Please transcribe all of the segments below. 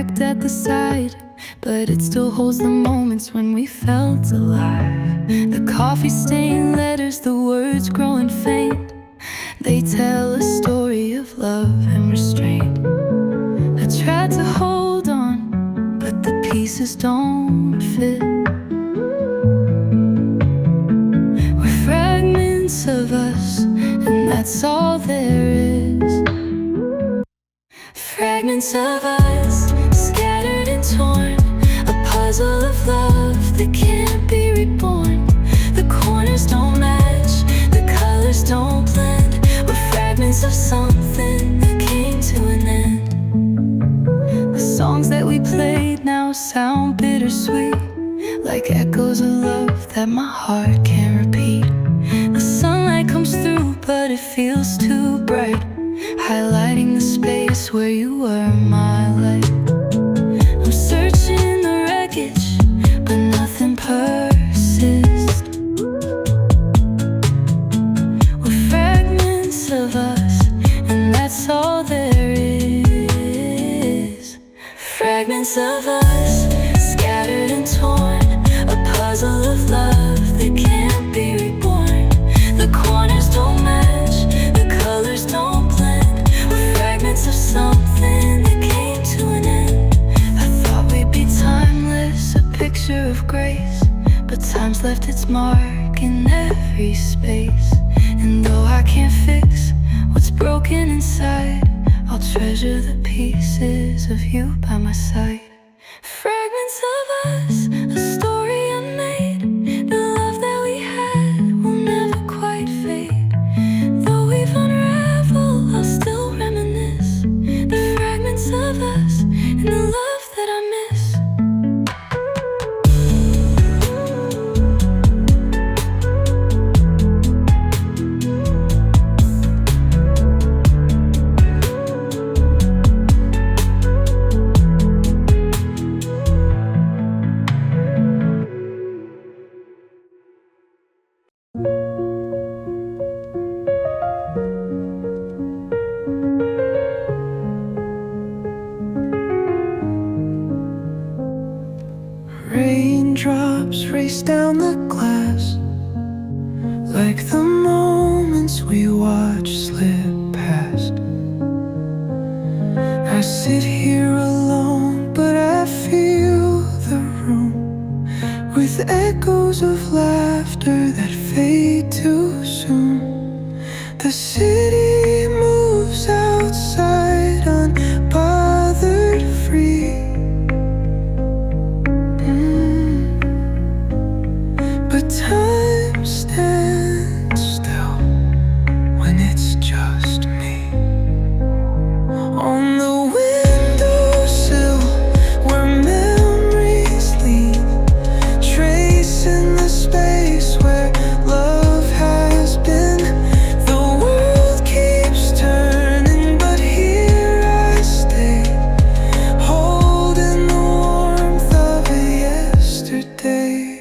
cracked at the side, but it still holds the moments when we felt alive. The coffee-stained letters, the words growing faint, they tell a story of love and restraint. I tried to hold on, but the pieces don't fit. We're fragments of us, and that's all there is. Fragments of us, scattered and torn, a puzzle of love that can't be reborn. The corners don't match, the colors don't blend. We're fragments of something that came to an end. The songs that we played now sound bittersweet, like echoes of love that my heart can't repeat. The sunlight comes through, but it feels too bright, highlighting the space where you were my light. I'm searching the wreckage, but nothing persists. We're fragments of us, and that's all there is. Fragments of us, scattered and torn, a puzzle of love that can't be reborn. The corners don't match, the colors don't blend. We're fragments of something that came to an end. I thought we'd be timeless, a picture of grace, but time's left its mark in every space. And though I can't fix what's broken inside, I'll treasure the pieces of you by my side. Fragments of us, a story unmade. The love that we had will never quite fade. Though we've unraveled, I'll still reminisce. The fragments of us and the love that I miss. Raindrops race down the glass, like the moments we watch slip past. I sit here alone, but I feel the room with echoes of laughter that fade too soon. The city moves outside, unbothered, free. But time stands still when it's just me. On the windowsill where memories lean, tracing the space where love has been. The world keeps turning, but here I stay, holding the warmth of yesterday.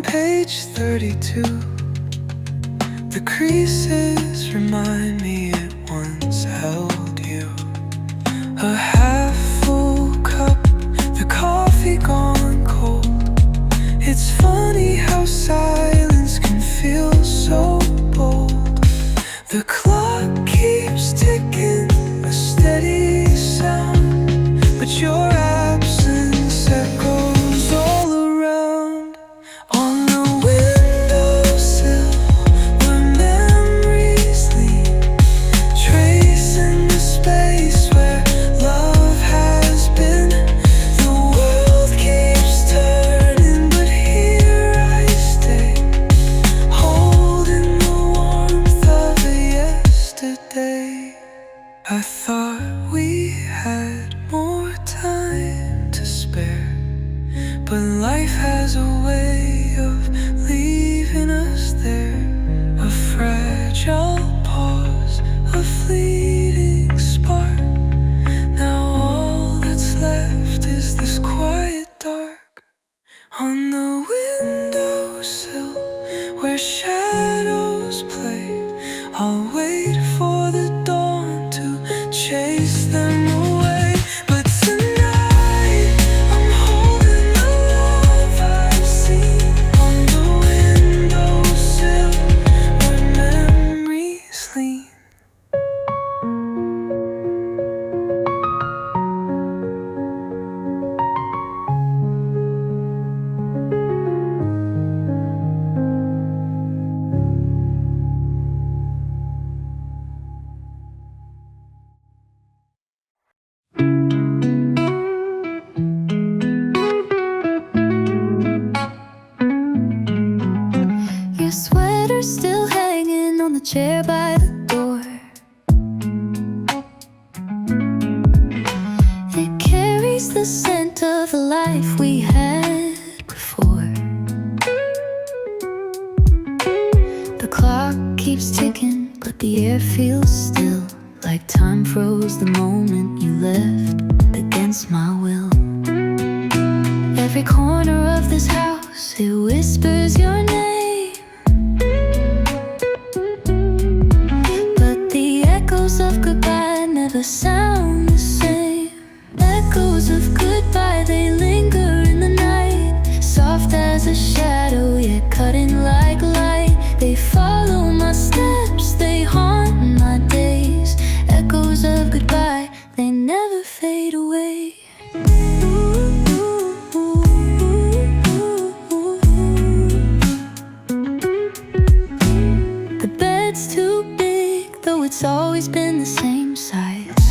Page 32. The creases remind me it once held you. A half-full cup, the coffee gone cold. It's funny how silence can feel so bold. The clock keeps ticking, a steady sound, but your absence echoes all around. On the windowsill where memories lean, tracing the space where love has been. The world keeps turning, but here I where shadows play. I'll wait for the dawn to chase them away. But tonight I'm holding the love I've seen on the windowsill where memories lean. Your sweater's still hanging on the chair by the door. It carries the scent of the life we had before. The clock keeps ticking, but the air feels still, like time froze the moment you left against my will. Every corner of this house, it whispers your name, but the echoes of goodbye never sound the same. Echoes of goodbye, they linger in the night, soft as a shadow, yet cutting like light. They follow my steps, they haunt my days. Echoes of goodbye, they never fade away. The bed's too big, though it's always been the same size.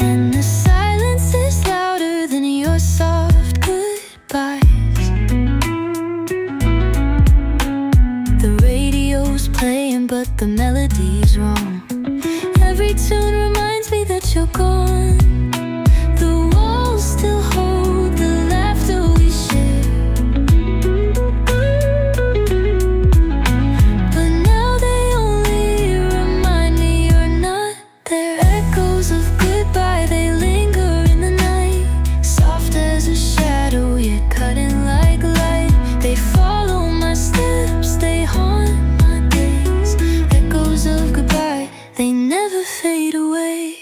And the silence is louder than your soft goodbyes. The radio's playing, but the melody's wrong. Every tune reminds me that you're gone. The walls still hold the laughter we share, but now they only remind me you're not there. Echoes of goodbye, they linger in the night, soft as a shadow, yet cutting like light. They follow my steps, they haunt my days. Echoes of goodbye, they never fade away.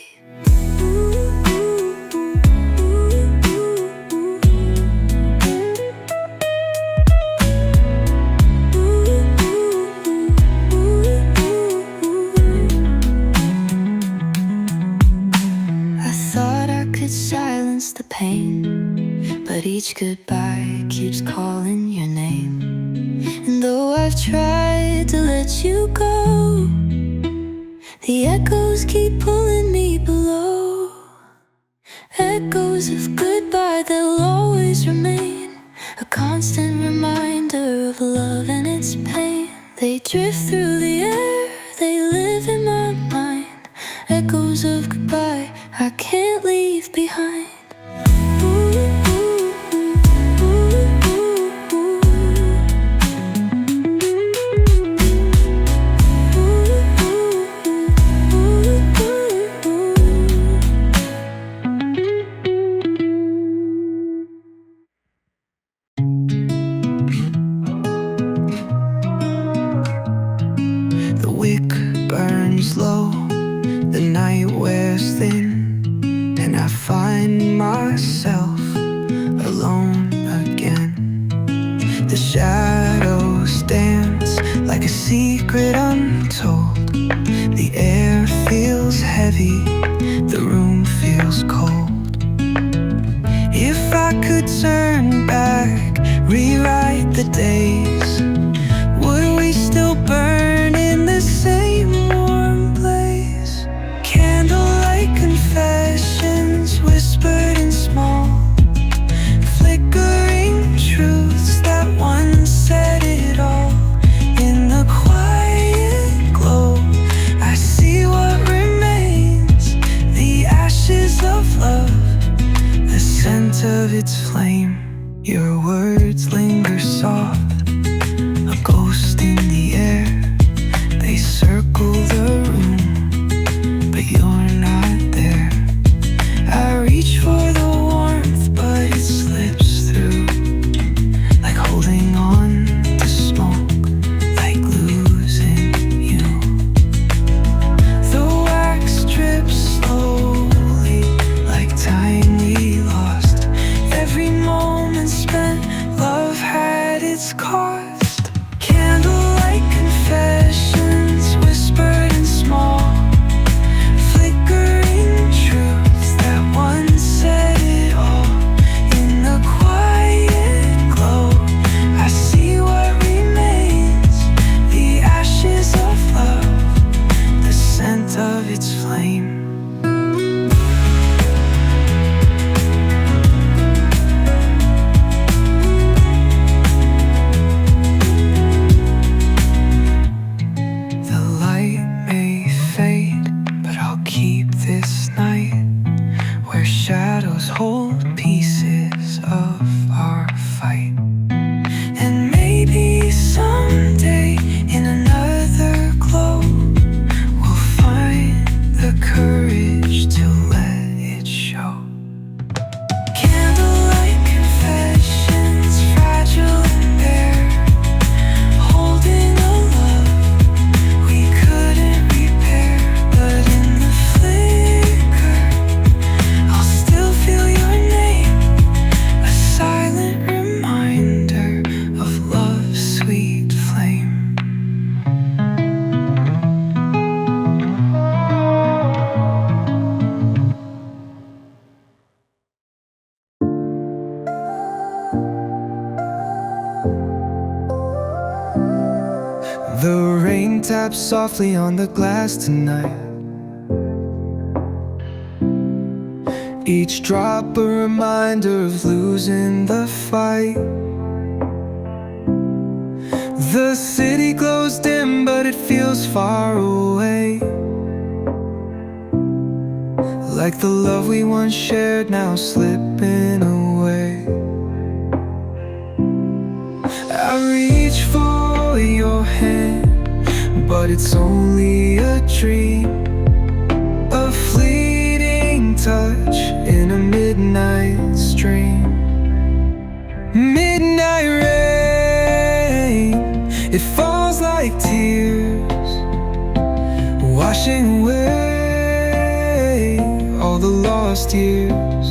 I thought I could silence the pain, but each goodbye keeps calling your name. And though I've tried to let you go, the echoes keep pulling me below. Echoes of goodbye, they'll always remain, a constant reminder of love and its pain. They drift through the air, they live in my mind. Echoes of goodbye, I can't leave behind. The wick burns low, the night wears thin, and I find myself alone again. The shadows dance like a secret untold. The air feels heavy, the room feels cold. If I could turn back, rewrite the days, would we still burn in the same warm place? Candlelight confessions whispered in small, flickering truths that once said it all. In the quiet glow, I see what remains, the ashes of love, the scent of its flame. Your words linger soft, rain taps softly on the glass tonight. Each drop a reminder of losing the fight. The city glows dim, but it feels far away, like the love we once shared now slipping away. I reach for your hand, but it's only a dream, a fleeting touch in a midnight stream. Midnight rain, it falls like tears, washing away all the lost years.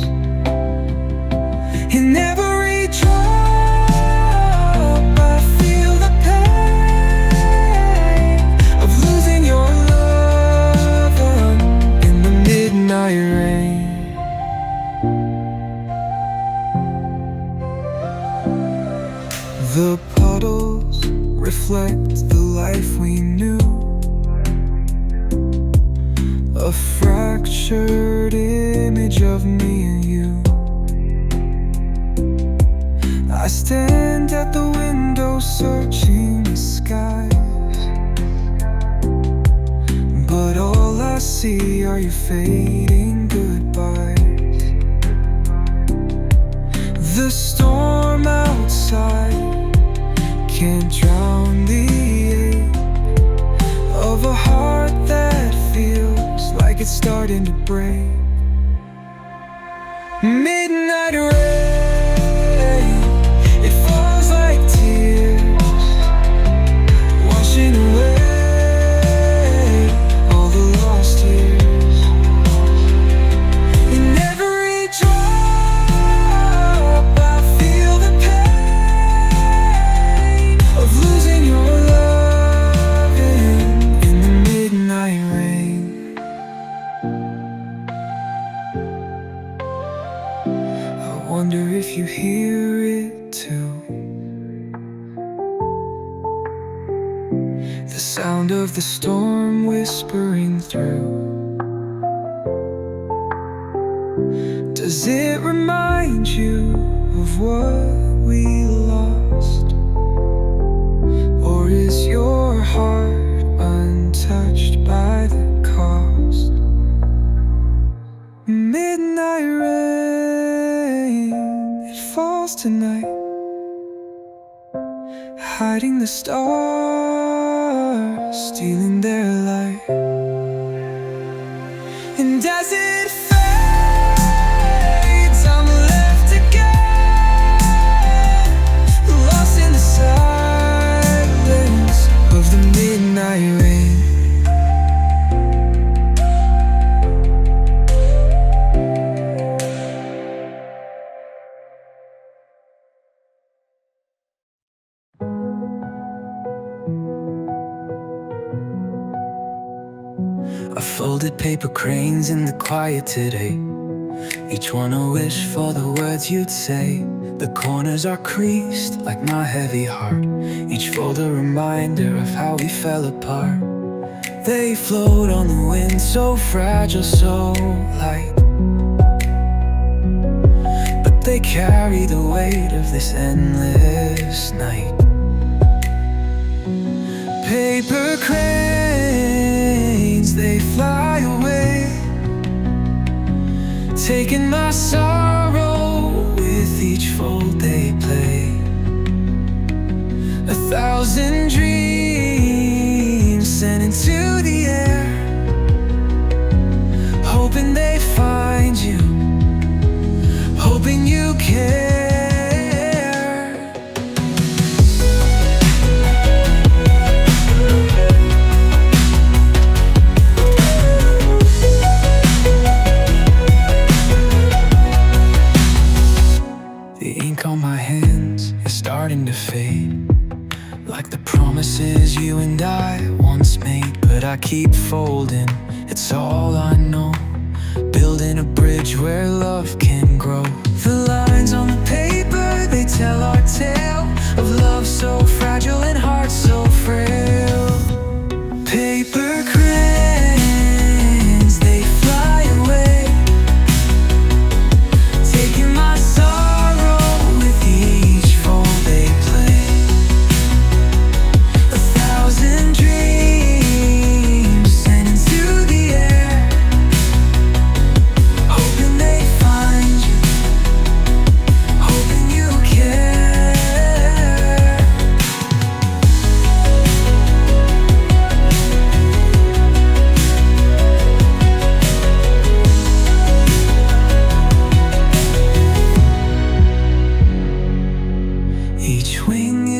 In every drop I feel the pain of losing your love in the midnight rain. The puddles reflect the life we knew, a fractured image of me and you. I stand at the window searching the skies, but all I see are your fading goodbyes. The storm outside can't drown the ache of a heart that feels like it's starting to break. Midnight rain, it falls like tears, washing away all the lost years. In every drop I feel the pain of losing your love in the midnight rain. I wonder if you hear it too, the sound of the storm whispering through. Does it remind you of what we lost? Or is your heart untouched by the cost? Midnight rain, it falls tonight, hiding the stars, stealing their light. And as it fades, I'm left again, lost in the silence of the midnight rain. I folded paper cranes in the quiet today, each one a wish for the words you'd say. The corners are creased like my heavy heart, each fold a reminder of how we fell apart. They float on the wind, so fragile, so light, but they carry the weight of this endless night. Paper cranes, they fly away, taking my sorrow with each fold they play. 1,000 dreams sent into the air, hoping they find you, hoping you care. On my hands is starting to fade, like the promises you and I once made. But I keep folding, it's all I know, building a bridge where love can grow. The lines on the paper, they tell our tale of love so fragile and heart so frail.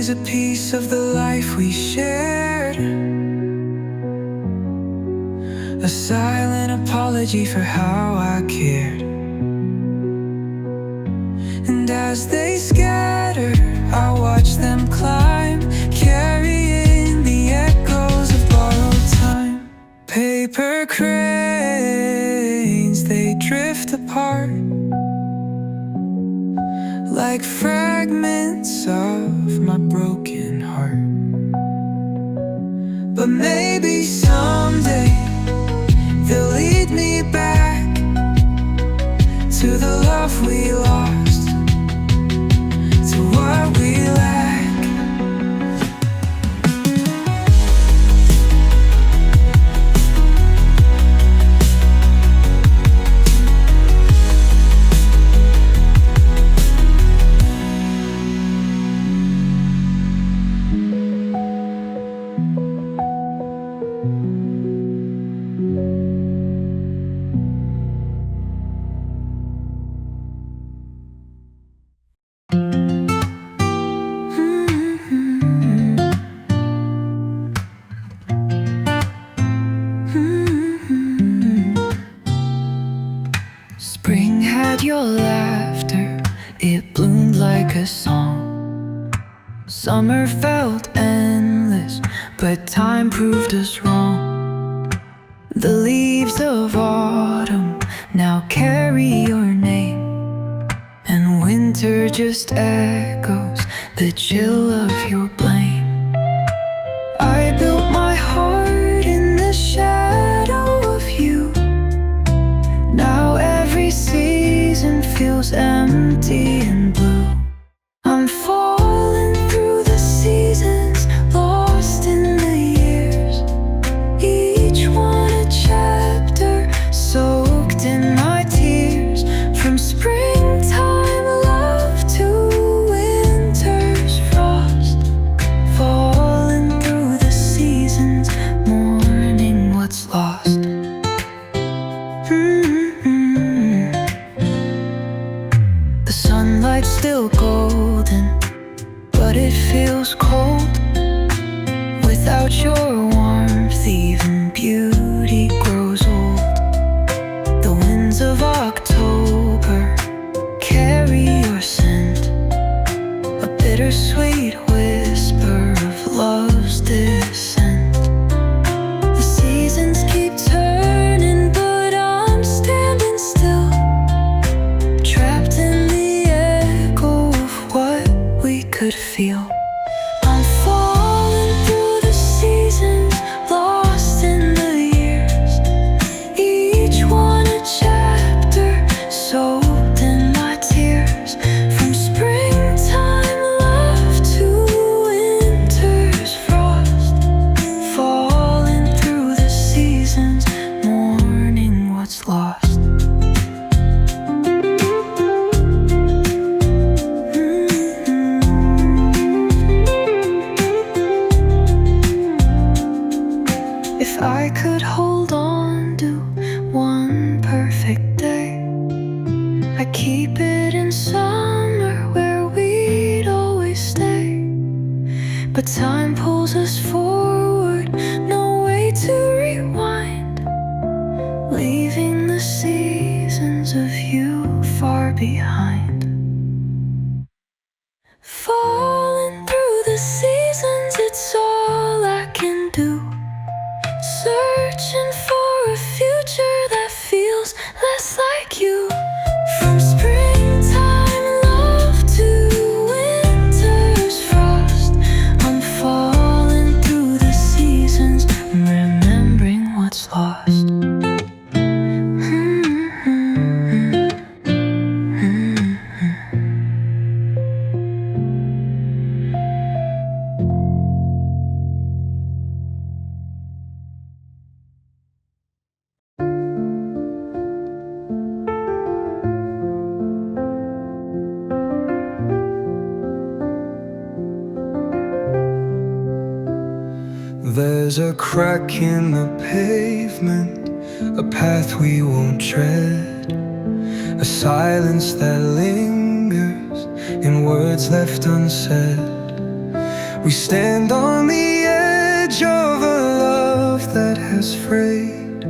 a piece of the life we shared, a silent apology for how I cared. And as they scatter, I watch them climb, carrying the echoes of borrowed time. Paper cranes, they drift apart like fragments of my broken heart. But maybe someday they'll lead me back to the love we lost, to what we lack. Spring had your laughter, it bloomed like a song. Summer felt endless, but time proved us wrong. The leaves of autumn now carry your name, and winter just echoes the chill of your blame. I built my heart in the shadow of you. Now every season feels empty and blue. I'm falling through the seasons, lost in the years, each one a chapter soaked in my tears. From springtime love to winter's frost, falling through the seasons, mourning what's lost. The sunlight's still golden, but it feels cold without your warmth. Even beauty grows old. The winds of October carry your scent, a bittersweet whisper of love's descent. The seasons keep turning, but I'm standing still, trapped in the echo of what we could feel. I'm falling through the seasons, lost in the years, each one a chapter soaked in my tears. From springtime love to winter's frost, falling through the seasons, mourning what's lost. If I could hold on to one perfect day, I'd keep it in summer where we'd always stay. But time pulls us forward, no way to rewind, leaving the seasons of you far behind. Falling through the seasons, it's all I can do. Searching for a future that feels less like you. From springtime love to winter's frost, I'm falling through the seasons, remembering what's lost. There's a crack in the pavement, a path we won't tread, a silence that lingers in words left unsaid. We stand on the edge of a love that has frayed.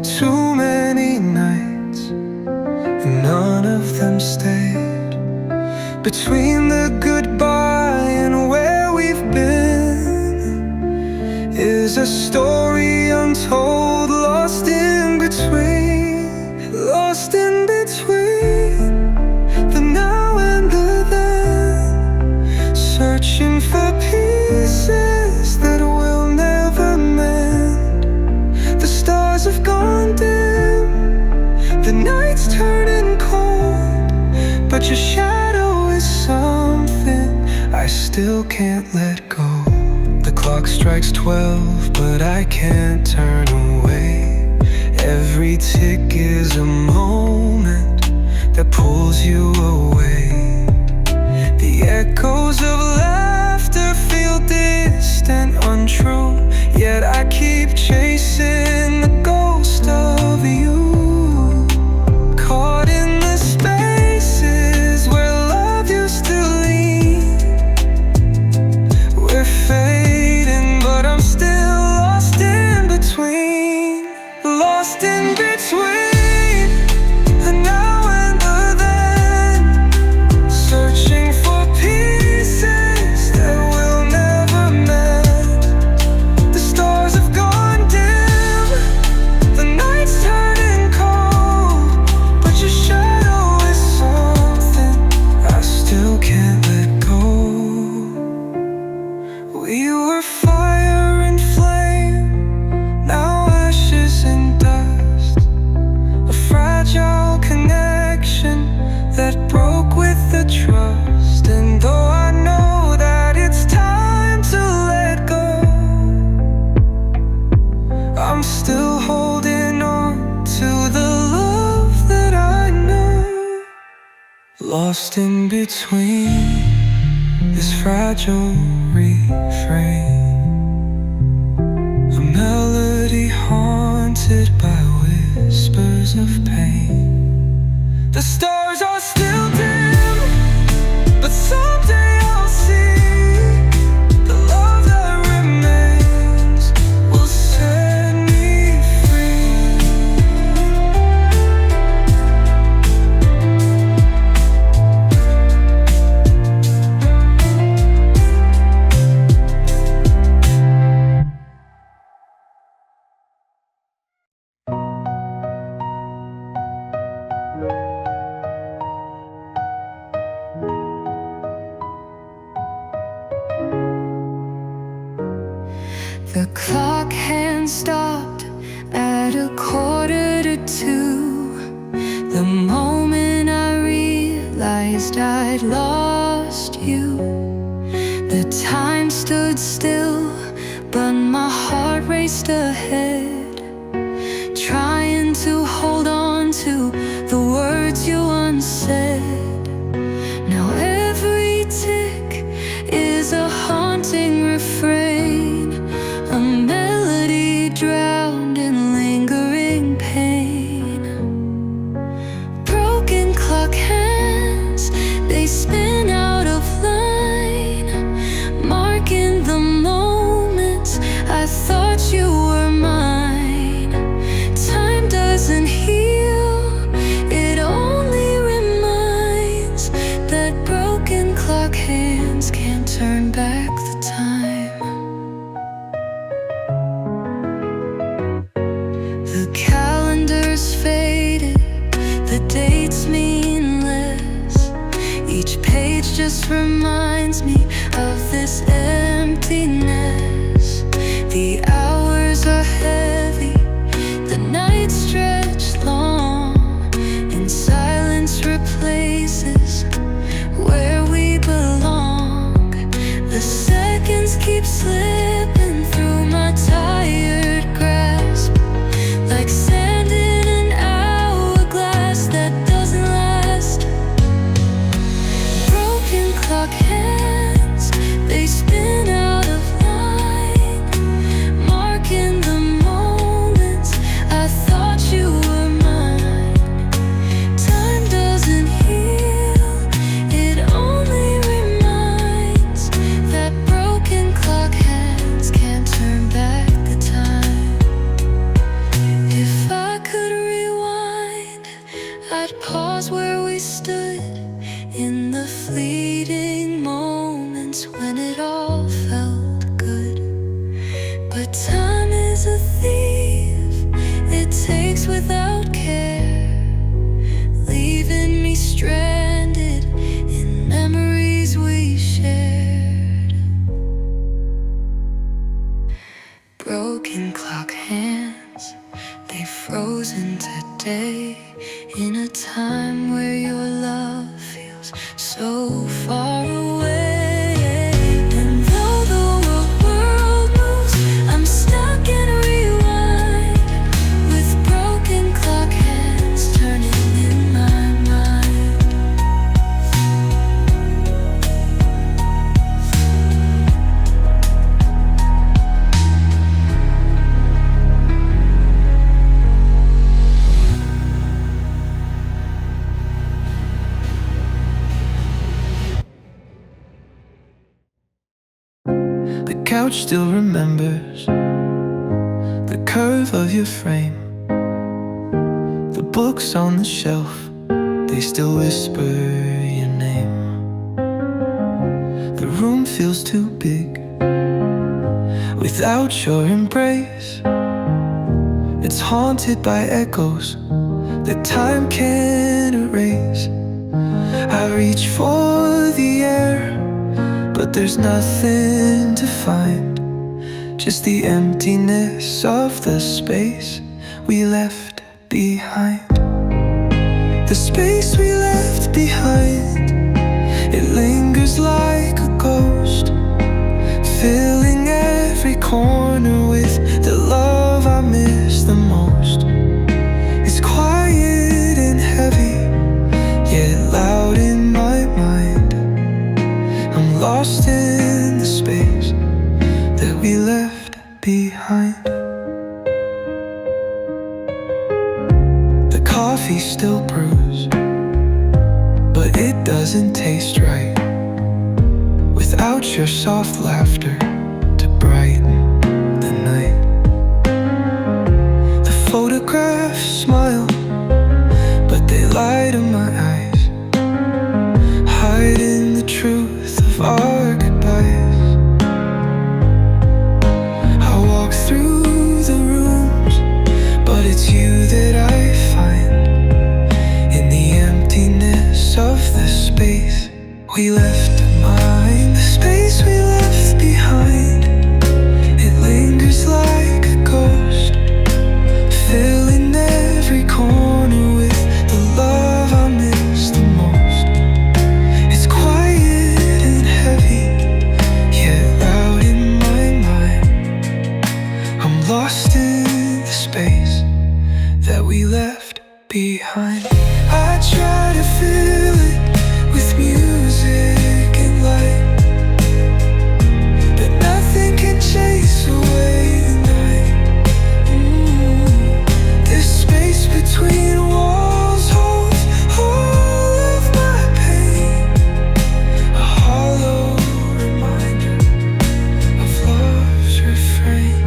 Too many nights, and none of them stayed. Between the goodbye and where we've been is a story untold, lost in between. Lost in between the now and the then, searching for pieces that will never mend. The stars have gone dim, the night's turning cold, but your shadow is something I still can't let go. The clock strikes 12, but I can't turn away. Every tick is a moment that pulls you away. The echoes of laughter feel distant, untrue, yet I keep chasing the ghost of you. Caught in the spaces where love used to lead. We're fading, but I'm still lost in between. Lost in between the now and the then, searching for pieces that will never mend. The stars have gone dim, the night's turning cold, but your shadow is something I still can't let go. We were fire and flame, now ashes and dust. A fragile connection that broke with the trust. And though I know that it's time to let go, I'm still holding on to the love that I know. Lost in between this fragile refrain, a melody haunted by whispers of pain. The stars are still dim, but someday I'll see the love that remains will set me free. The clock hand stopped at 1:45. The moment I realized I'd lost you, the time stood still, but my heart raced ahead, trying to hold on to the words you once said. Now every tick is a haunting refrain, a melody drowned in lingering pain. Broken clock hands, they spin out of line, marking the moments I thought you were mine. Time doesn't heal, it only reminds that broken clock hands can't turn back the time. The calendar's faded, the dates meaningless. Each page just reminds me of this emptiness. The hours are heavy, the nights stretch long, and silence replaces where we belong. The seconds keep slipping through my tired grasp, like sand in an hourglass that doesn't last. Broken clock all felt good. But time is a thief, it takes without care, leaving me stranded in memories we shared. Broken clock hands, they frozen today, in a time where your love feels so far away. And though the world moves, I'm stuck in rewind, with broken clock hands turning in my mind. The couch still remembers the curve of your frame. The books on the shelf, they still whisper your name. The room feels too big without your embrace. It's haunted by echoes that time can't erase. I reach for the air, but there's nothing to find, just the emptiness of the space we left behind. The space we left behind, it lingers like a ghost, filling every corner with the love I miss the most. It's quiet and heavy, yet loud in my mind. I'm lost in the space that we left behind. The coffee still brews, but it doesn't taste right without your soft laughter to brighten the night. The photographs smile, but they lie to my eyes, hiding the truth of our goodbyes. I walk through the rooms, but it's you that I find in the emptiness of the space we left behind. The space we left behind, it lingers like a ghost, filling every corner with the love I miss the most. It's quiet and heavy, yet loud in my mind. I'm lost in the space that we left behind. I try to fill it with music and light, but nothing can chase away the night. This space between walls holds all of my pain, a hollow reminder of love's refrain.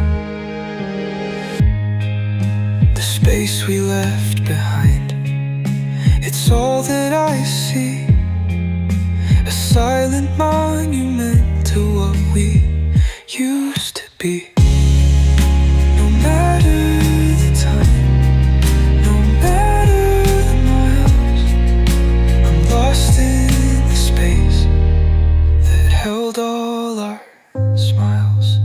The space we left behind, it's all that I see, a silent monument to what we used to be. No matter the time, no matter the miles, I'm lost in the space that held all our smiles.